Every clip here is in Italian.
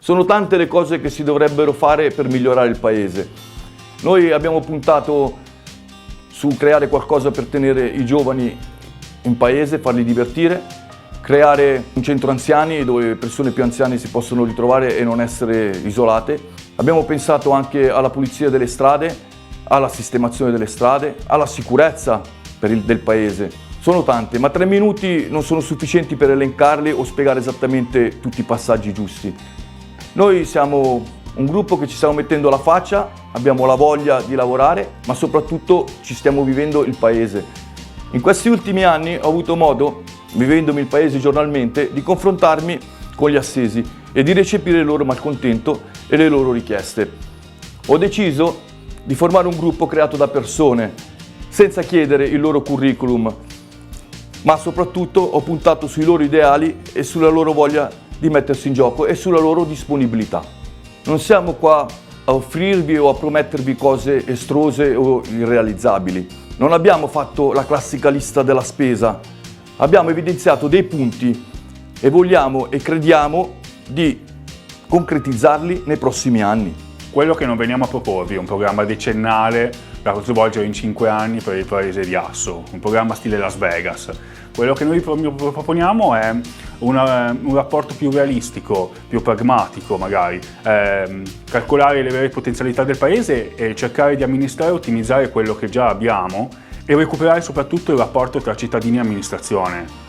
Sono tante le cose che si dovrebbero fare per migliorare il paese. Noi abbiamo puntato su creare qualcosa per tenere i giovani in paese, farli divertire, creare un centro anziani dove le persone più anziane si possono ritrovare e non essere isolate. Abbiamo pensato anche alla pulizia delle strade, alla sistemazione delle strade, alla sicurezza del paese. Sono tante, ma 3 minuti non sono sufficienti per elencarle o spiegare esattamente tutti i passaggi giusti. Noi siamo un gruppo che ci stiamo mettendo la faccia, abbiamo la voglia di lavorare, ma soprattutto ci stiamo vivendo il paese. In questi ultimi anni ho avuto modo, vivendomi il paese giornalmente, di confrontarmi con gli assesi e di recepire il loro malcontento e le loro richieste. Ho deciso di formare un gruppo creato da persone, senza chiedere il loro curriculum, ma soprattutto ho puntato sui loro ideali e sulla loro voglia di mettersi in gioco e sulla loro disponibilità. Non siamo qua a offrirvi o a promettervi cose estrose o irrealizzabili. Non abbiamo fatto la classica lista della spesa, abbiamo evidenziato dei punti e vogliamo e crediamo di concretizzarli nei prossimi anni. Quello che non veniamo a proporvi è un programma decennale da svolgere in 5 anni per il paese di Asso, un programma stile Las Vegas. Quello che noi proponiamo è un rapporto più realistico, più pragmatico magari, calcolare le vere potenzialità del paese e cercare di amministrare e ottimizzare quello che già abbiamo e recuperare soprattutto il rapporto tra cittadini e amministrazione.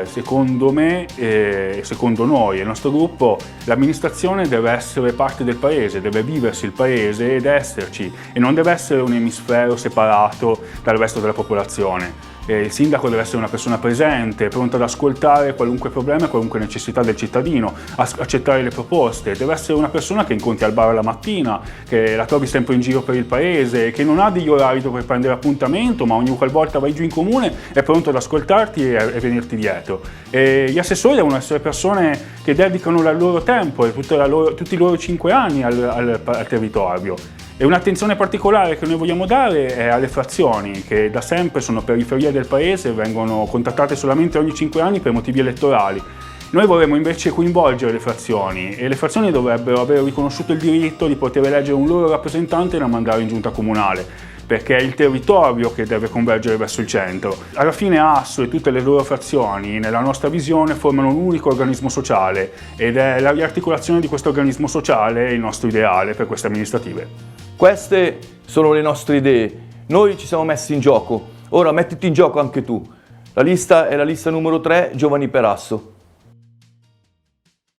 Secondo me e secondo noi, il nostro gruppo, l'amministrazione deve essere parte del paese, deve viversi il paese ed esserci e non deve essere un emisfero separato dal resto della popolazione. Il sindaco deve essere una persona presente, pronta ad ascoltare qualunque problema e qualunque necessità del cittadino, accettare le proposte, deve essere una persona che incontri al bar la mattina, che la trovi sempre in giro per il paese, che non ha degli orari dove prendere appuntamento, ma ogni qualvolta vai giù in comune è pronto ad ascoltarti e venirti dietro. E gli assessori devono essere persone che dedicano il loro tempo e tutti i loro 5 anni al territorio. E un'attenzione particolare che noi vogliamo dare è alle frazioni, che da sempre sono periferia del paese e vengono contattate solamente ogni 5 anni per motivi elettorali. Noi vorremmo invece coinvolgere le frazioni e le frazioni dovrebbero aver riconosciuto il diritto di poter eleggere un loro rappresentante da mandare in giunta comunale, perché è il territorio che deve convergere verso il centro. Alla fine Asso e tutte le loro frazioni, nella nostra visione, formano un unico organismo sociale ed è la riarticolazione di questo organismo sociale il nostro ideale per queste amministrative. Queste sono le nostre idee. Noi ci siamo messi in gioco. Ora mettiti in gioco anche tu. La lista è la lista numero 3, Giovani per Asso.